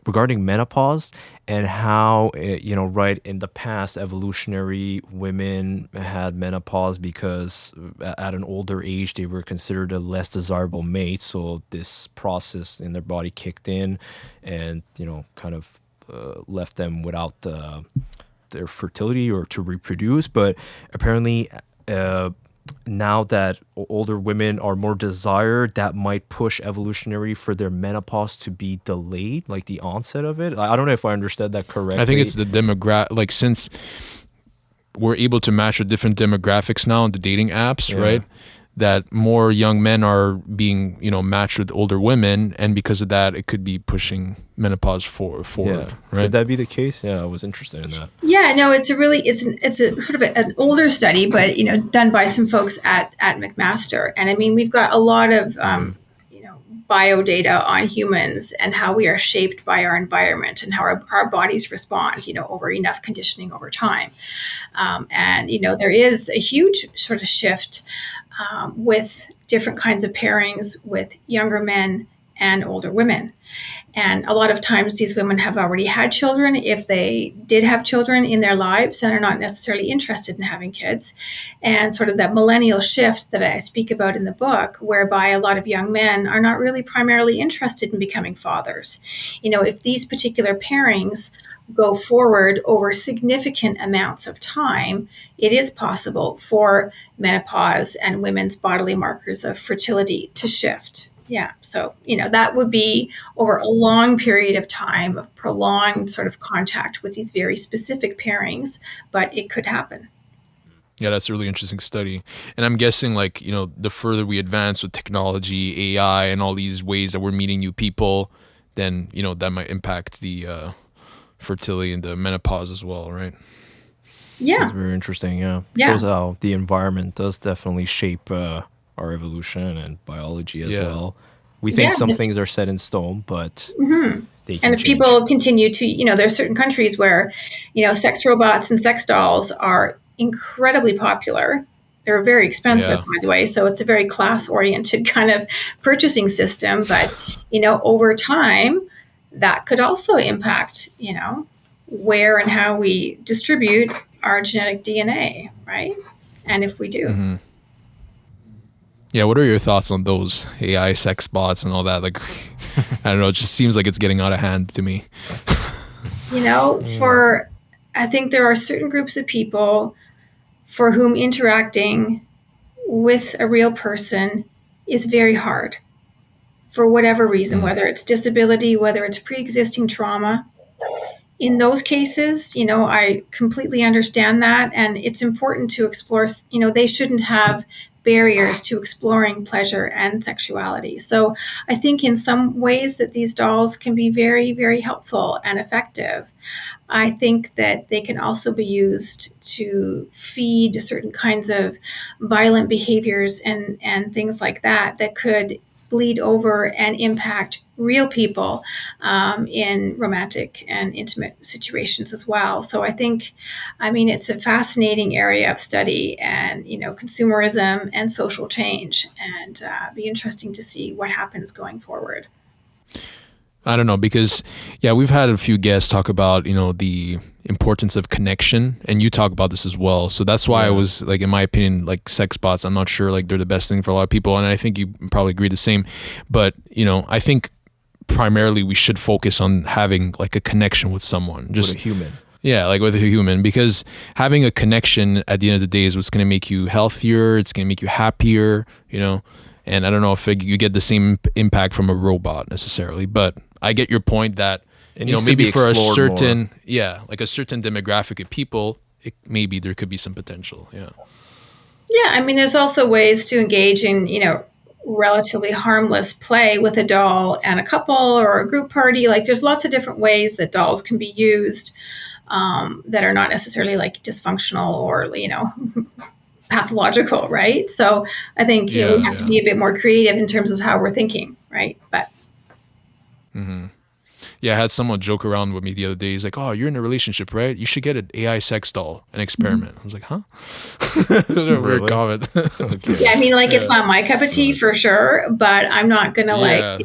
regarding menopause and how, right, in the past, evolutionary women had menopause because at an older age, they were considered a less desirable mate. So this process in their body kicked in and, kind of left them without their fertility or to reproduce. But apparently, now that older women are more desired, that might push evolutionary for their menopause to be delayed, like the onset of it. I don't know if I understood that correctly. I think it's the like since we're able to match with different demographics now on the dating apps, right? That more young men are being, matched with older women, and because of that, it could be pushing menopause forward. Right? Could that be the case? Yeah, I was interested in that. Yeah, no, it's a sort of an older study, but done by some folks at McMaster, and I mean we've got a lot of bio data on humans and how we are shaped by our environment and how our bodies respond, over enough conditioning over time, and there is a huge sort of shift. With different kinds of pairings with younger men and older women. And a lot of times these women have already had children, if they did have children in their lives and are not necessarily interested in having kids. And sort of that millennial shift that I speak about in the book, whereby a lot of young men are not really primarily interested in becoming fathers. If these particular pairings go forward over significant amounts of time, it is possible for menopause and women's bodily markers of fertility to shift. Yeah. So, that would be over a long period of time of prolonged sort of contact with these very specific pairings, but it could happen. Yeah, that's a really interesting study. And I'm guessing the further we advance with technology, AI, and all these ways that we're meeting new people, then, that might impact the fertility and the menopause as well, right? Yeah. That's very interesting, yeah. Shows how the environment does definitely shape our evolution and biology as well. We think some things are set in stone, but they can change. People continue to, there are certain countries where, sex robots and sex dolls are incredibly popular. They're very expensive, by the way, so it's a very class-oriented kind of purchasing system. But, over time, that could also impact, where and how we distribute our genetic DNA, right? And if we do. Mm-hmm. Yeah, what are your thoughts on those AI sex bots and all that? Like, I don't know, it just seems like it's getting out of hand to me. I think there are certain groups of people for whom interacting with a real person is very hard. for whatever reason, whether it's disability, whether it's pre-existing trauma. In those cases, I completely understand that. And it's important to explore, they shouldn't have barriers to exploring pleasure and sexuality. So I think in some ways that these dolls can be very, very helpful and effective. I think that they can also be used to feed certain kinds of violent behaviors and things like that could bleed over and impact real people in romantic and intimate situations as well. So it's a fascinating area of study, and consumerism and social change, and be interesting to see what happens going forward. I don't know, because we've had a few guests talk about, the importance of connection, and you talk about this as well. So that's why I was like, in my opinion, like sex bots, I'm not sure like they're the best thing for a lot of people. And I think you probably agree the same, but I think primarily we should focus on having like a connection with someone, just with a human. Yeah, like with a human, because having a connection at the end of the day is what's going to make you healthier. It's going to make you happier, and I don't know if you get the same impact from a robot necessarily, but I get your point that, maybe for a certain, like a certain demographic of people, maybe there could be some potential. Yeah. Yeah. There's also ways to engage in, relatively harmless play with a doll and a couple or a group party. Like there's lots of different ways that dolls can be used that are not necessarily like dysfunctional or, pathological, right? So I think we have to be a bit more creative in terms of how we're thinking, right? But I had someone joke around with me the other day. He's like, "Oh, you're in a relationship, right? You should get an AI sex doll and experiment." I was like, "Huh?" Weird comment. Okay. Yeah, it's not my cup of tea for sure, but I'm not gonna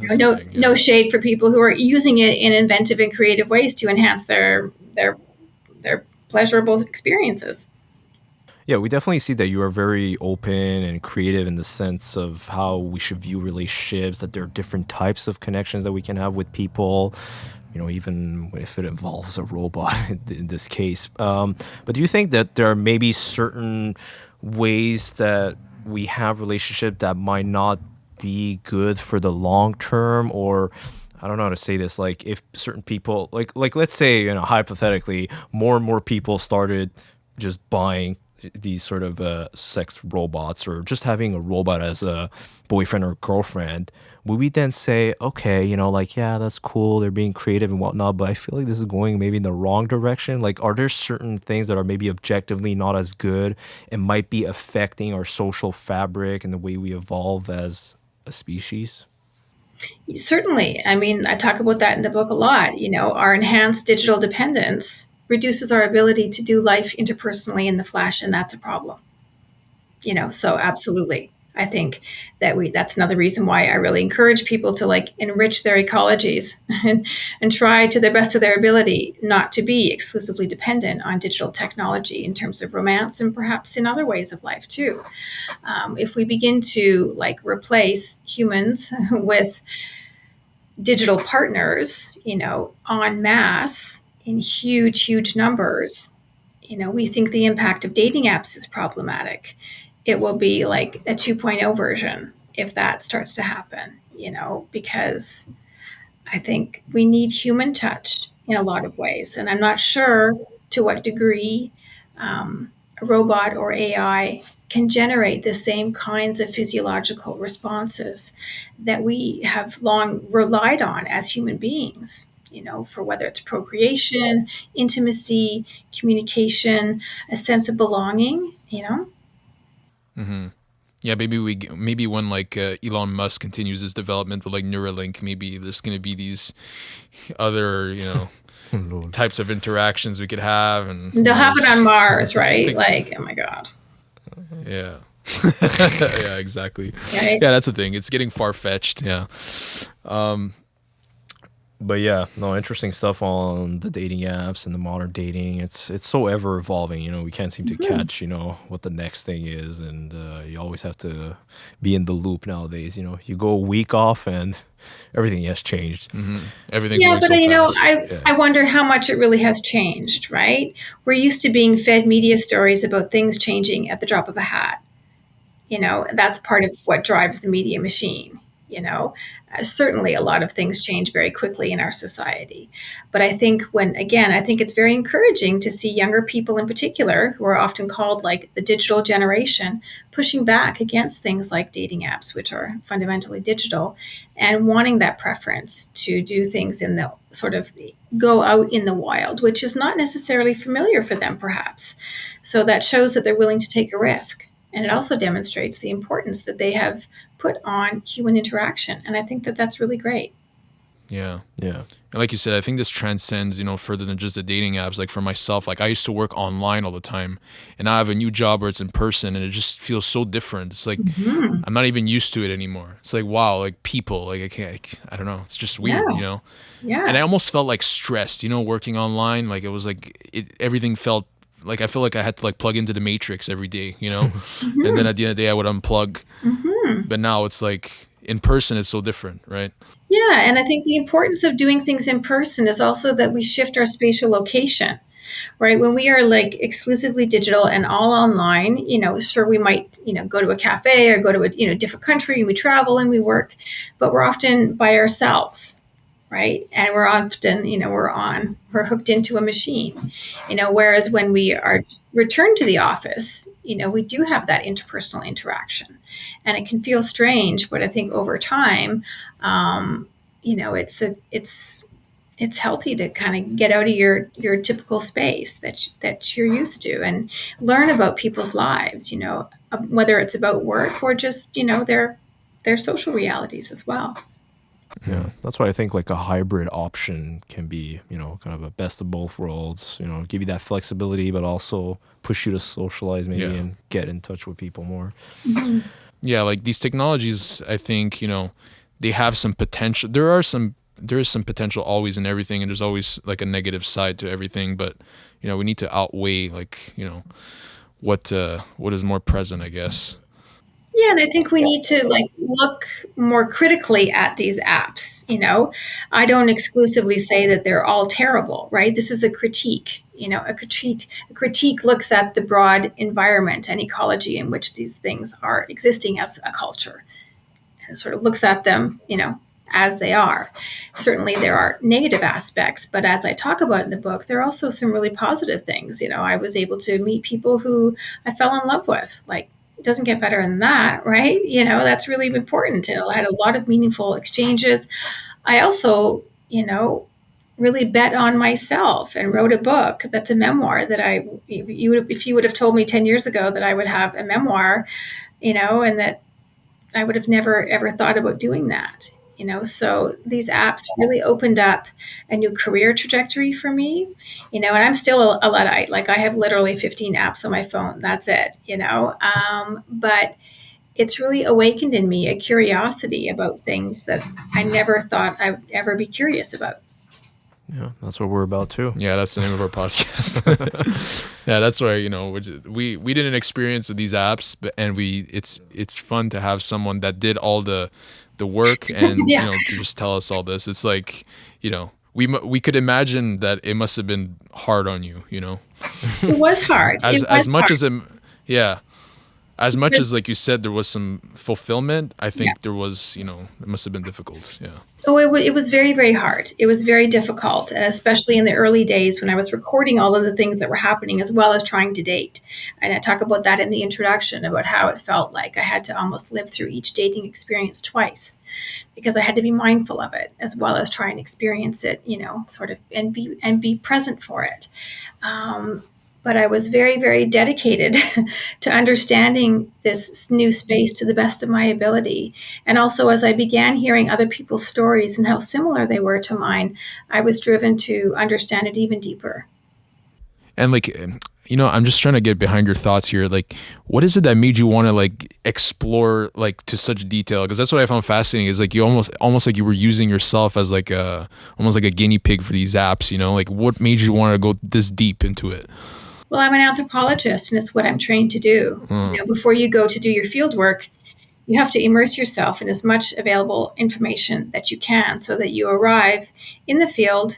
no shade for people who are using it in inventive and creative ways to enhance their pleasurable experiences. Yeah, we definitely see that you are very open and creative in the sense of how we should view relationships, that there are different types of connections that we can have with people, even if it involves a robot in this case. But do you think that there are maybe certain ways that we have relationships that might not be good for the long term? Or I don't know how to say this, like if certain people, like let's say, hypothetically, more and more people started just buying these sort of sex robots, or just having a robot as a boyfriend or girlfriend, would we then say, okay, that's cool, they're being creative and whatnot, but I feel like this is going maybe in the wrong direction? Like, are there certain things that are maybe objectively not as good and might be affecting our social fabric and the way we evolve as a species? Certainly. I talk about that in the book a lot. Our enhanced digital dependence reduces our ability to do life interpersonally in the flesh, and that's a problem. So absolutely. I think that's another reason why I really encourage people to like enrich their ecologies and try to the best of their ability not to be exclusively dependent on digital technology in terms of romance, and perhaps in other ways of life too. If we begin to like replace humans with digital partners, en masse, in huge numbers, we think the impact of dating apps is problematic. It will be like a 2.0 version if that starts to happen, because I think we need human touch in a lot of ways. And I'm not sure to what degree a robot or AI can generate the same kinds of physiological responses that we have long relied on as human beings. For whether it's procreation, intimacy, communication, a sense of belonging, Mm-hmm. Yeah, maybe when like Elon Musk continues his development with like Neuralink, maybe there's going to be these other, types of interactions we could have, and they'll happen on Mars, right? Like, oh my God. Yeah. Yeah, exactly. Right? Yeah, that's the thing. It's getting far-fetched. Yeah. But yeah, no, interesting stuff on the dating apps and the modern dating. It's so ever evolving. We can't seem to catch what the next thing is, and you always have to be in the loop nowadays. You go a week off and everything has changed. Everything's Yeah, going but so fast. I wonder how much it really has changed, right? We're used to being fed media stories about things changing at the drop of a hat. That's part of what drives the media machine. Certainly a lot of things change very quickly in our society. But I think I think it's very encouraging to see younger people in particular, who are often called like the digital generation, pushing back against things like dating apps, which are fundamentally digital, and wanting that preference to do things in the sort of go out in the wild, which is not necessarily familiar for them, perhaps. So that shows that they're willing to take a risk. And it also demonstrates the importance that they have put on human interaction. And I think that that's really great. Yeah. Yeah. And like you said, I think this transcends, further than just the dating apps. Like for myself, like I used to work online all the time, and now I have a new job where it's in person, and it just feels so different. It's like I'm not even used to it anymore. It's like, wow, like people, like I don't know. It's just weird, Yeah. Yeah. And I almost felt like stressed, working online. Like it was like everything felt like I feel like I had to like plug into the matrix every day, and then at the end of the day I would unplug. But now it's like in person, it's so different, right? Yeah, and I think the importance of doing things in person is also that we shift our spatial location, right? When we are like exclusively digital and all online, sure, we might, go to a cafe or go to a, different country, and we travel and we work, but we're often by ourselves, right? And we're often, we're hooked into a machine, whereas when we are returned to the office, we do have that interpersonal interaction, and it can feel strange, but I think over time, it's healthy to kind of get out of your typical space that you're used to and learn about people's lives, whether it's about work or just, their social realities as well. Yeah, that's why I think like a hybrid option can be, kind of a best of both worlds, give you that flexibility, but also push you to socialize maybe and get in touch with people more. Yeah, like these technologies, I think, they have some potential. There is some potential always in everything, and there's always like a negative side to everything, but we need to outweigh like, what is more present, I guess. Yeah, and I think we need to like look more critically at these apps. I don't exclusively say that they're all terrible, right? This is a critique. A critique looks at the broad environment and ecology in which these things are existing as a culture, and sort of looks at them, as they are. Certainly, there are negative aspects, but as I talk about in the book, there are also some really positive things. I was able to meet people who I fell in love with, like. It doesn't get better than that, right? That's really important. I had a lot of meaningful exchanges. I also, really bet on myself and wrote a book that's a memoir that if you would have told me 10 years ago that I would have a memoir, and that I would have never ever thought about doing that. So these apps really opened up a new career trajectory for me, and I'm still a Luddite. Like I have literally 15 apps on my phone. That's it, but it's really awakened in me a curiosity about things that I never thought I would ever be curious about. Yeah, that's what we're about too. Yeah, that's the name of our podcast. Yeah, that's why we didn't experience with these apps, but it's fun to have someone that did all the work and to just tell us all this. It's like we could imagine that it must have been hard on you. It was hard. As much as like you said, there was some fulfillment. I think there was, it must have been difficult. Yeah. Oh, it was very, very hard. It was very difficult, and especially in the early days when I was recording all of the things that were happening as well as trying to date. And I talk about that in the introduction, about how it felt like I had to almost live through each dating experience twice because I had to be mindful of it as well as try and experience it, sort of and be present for it. But I was very, very dedicated to understanding this new space to the best of my ability. And also, as I began hearing other people's stories and how similar they were to mine, I was driven to understand it even deeper. And like, I'm just trying to get behind your thoughts here. Like, what is it that made you want to like explore like to such detail? Because that's what I found fascinating. Is like you almost like you were using yourself as like almost like a guinea pig for these apps. Like what made you want to go this deep into it? Well, I'm an anthropologist, and it's what I'm trained to do. Before you go to do your field work, you have to immerse yourself in as much available information that you can so that you arrive in the field,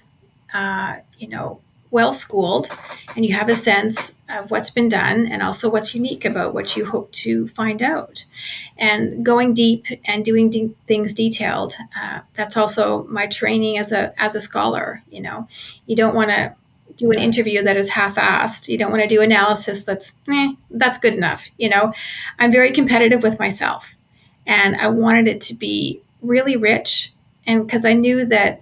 well schooled and you have a sense of what's been done and also what's unique about what you hope to find out. And going deep and doing things detailed, that's also my training as a scholar. You know, you don't want to do an interview that is half-assed. You don't want to do analysis that's good enough. You know, I'm very competitive with myself, and I wanted it to be really rich, and because I knew that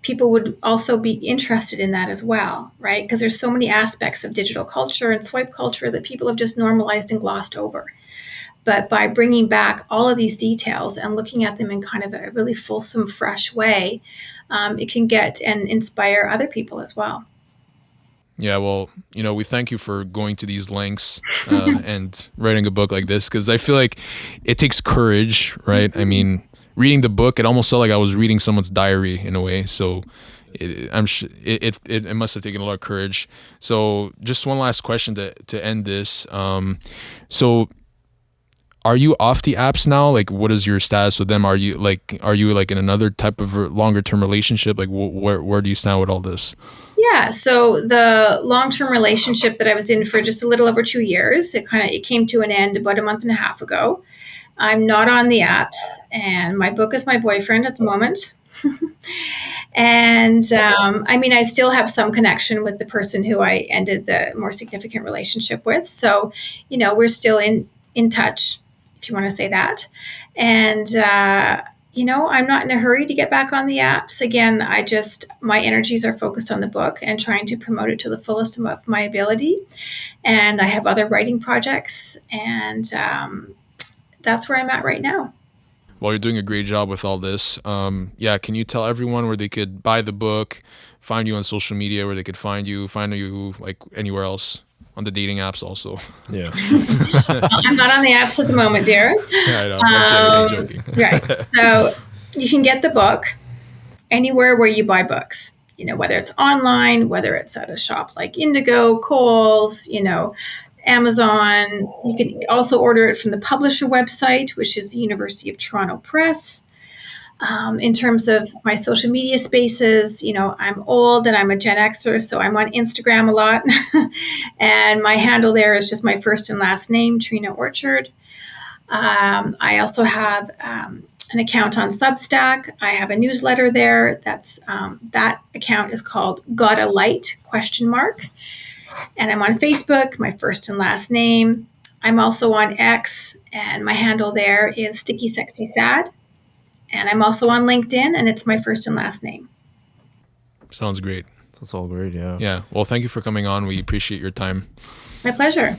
people would also be interested in that as well, right? Because there's so many aspects of digital culture and swipe culture that people have just normalized and glossed over. But by bringing back all of these details and looking at them in kind of a really fulsome, fresh way, it can get and inspire other people as well. Yeah, well, you know, we thank you for going to these lengths and writing a book like this, because I feel like it takes courage, right? I mean, reading the book, it almost felt like I was reading someone's diary in a way. So it must have taken a lot of courage. So just one last question to end this. So are you off the apps now? Like, what is your status with them? Are you like in another type of longer term relationship? Like, where do you stand with all this? Yeah, so the long-term relationship that I was in for just a little over 2 years, it came to an end about a month and a half ago. I'm not on the apps, and my book is my boyfriend at the moment. And I mean, I still have some connection with the person who I ended the more significant relationship with. So, you know, we're still in touch, if you want to say that. And you know, I'm not in a hurry to get back on the apps. Again, my energies are focused on the book and trying to promote it to the fullest of my ability. And I have other writing projects, and that's where I'm at right now. Well, you're doing a great job with all this. Yeah, can you tell everyone where they could buy the book, find you on social media, where they could find you like anywhere else? On the dating apps also. Yeah. I'm not on the apps at the moment, dear. Yeah, I know. I'm joking. Right. So you can get the book anywhere where you buy books, you know, whether it's online, whether it's at a shop like Indigo, Kohl's, you know, Amazon. You can also order it from the publisher website, which is the University of Toronto Press. In terms of my social media spaces, you know, I'm old and I'm a Gen Xer, so I'm on Instagram a lot. And my handle there is just my first and last name, Treena Orchard. I also have an account on Substack. I have a newsletter there. That account is called Got a Light ? And I'm on Facebook, my first and last name. I'm also on X, and my handle there is Sticky Sexy Sad. And I'm also on LinkedIn, and it's my first and last name. Sounds great. That's all great, yeah. Yeah. Well, thank you for coming on. We appreciate your time. My pleasure.